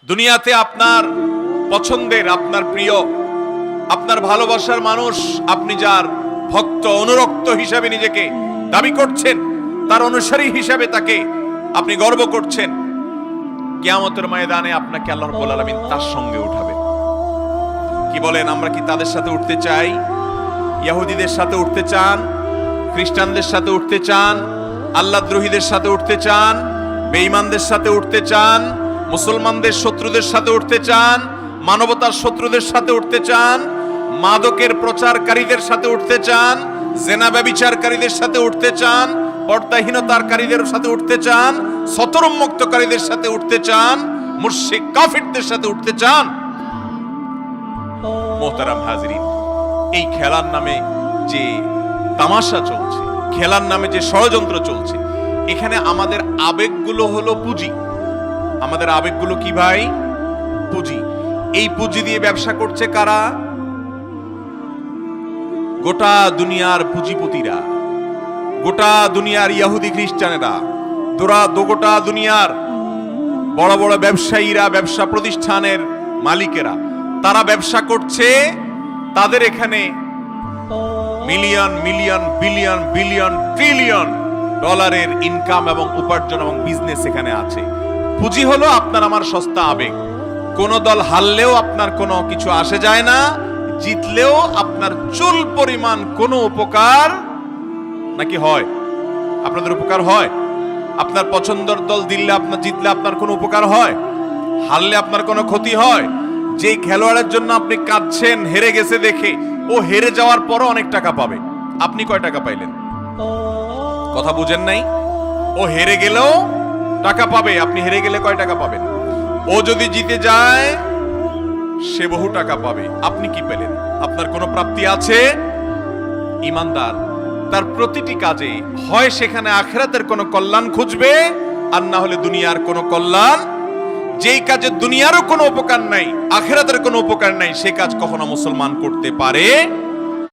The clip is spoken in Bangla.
দুনিয়াতে আপনার পছন্দের, আপনার প্রিয়, আপনার ভালোবাসার মানুষ, আপনি যার ভক্ত অনুরক্ত হিসাবে নিজেকে দাবি করছেন, তার অনুসারী হিসাবে তাকে আপনি গর্ব করছেন, কিয়ামতের ময়দানে আপনাকে আল্লাহ রাব্বুল আলামিন তার সঙ্গে উঠাবে। কি বলেন, আমরা কি তাদের সাথে উঠতে চাই? ইহুদিদের সাথে উঠতে চান? খ্রিস্টানদের সাথে উঠতে চান? আল্লাহদ্রোহীদের সাথে উঠতে চান? বেঈমানদের সাথে উঠতে চান? মুসলমানদের শত্রুদের সাথে উঠতে চান? মানবতার শত্রুদের সাথে উঠতে চান? মাদকের প্রচারকারীদের সাথে উঠতে চান? জেনা ব্যভিচারকারীদের সাথে উঠতে চান? পর্দাহীনতাকারীদের সাথে উঠতে চান? সতরোন্মুক্তকারীদের সাথে উঠতে চান? মুশরিক কাফিরদের সাথে উঠতে চান? মোহতারাম হাজিরিন, এই খেলার নামে যে তামাশা চলছে, খেলার নামে যে ষড়যন্ত্র চলছে, এখানে আমাদের আবেগগুলো হলো পুঁজি। আমাদের আবেগগুলো কি ভাই? পুঁজি। এই পুঁজি দিয়ে ব্যবসা করছে কারা? গোটা দুনিয়ার পুঁজিপতিরা, গোটা দুনিয়ার ইহুদি খ্রিস্টানেরা, গোটা দুনিয়ার বড় বড় ব্যবসায়ীরা, ব্যবসা প্রতিষ্ঠানের মালিকেরা, তারা ব্যবসা করছে। তাদের এখানে million million billion billion trillion ডলারের ইনকাম এবং উপার্জন এবং বিজনেস এখানে আছে। পুঁজি হলো আপনার আমার সস্তা আবেগ। কোন দল হারলেও আপনার কোনো কিছু আসে যায় না, জিতলেও আপনার চুল পরিমাণ কোনো উপকার নাকি হয়? আপনাদের উপকার হয়? আপনার পছন্দের দল জিতলে আপনার কোনো উপকার হয়? হারলে আপনার কোনো ক্ষতি হয়? যেই খেলোয়াড়ের জন্য আপনি কাঁদছেন হেরে গেছে দেখে, ও হেরে যাওয়ার পরও অনেক টাকা পাবে। আপনি কয় টাকা পাইলেন? কথা বুঝেন নাই? ও হেরে গেলেও টাকা পাবে, আপনি হেরে গেলে কয় টাকা পাবেন? ও যদি জিতে যায় সে বহু টাকা পাবে, আপনি কি পেলেন? আপনার কোনো প্রাপ্তি আছে? ঈমানদার তার প্রতিটি কাজে হয় সেখানে আখিরাতের কোনো কল্যাণ খুঁজবে, আর না হলে দুনিয়ার কোনো কল্যাণ। যেই কাজে দুনিয়ারও কোনো উপকার নাই, আখিরাতের কোনো উপকার নাই, সে কাজ কখনো মুসলমান করতে পারে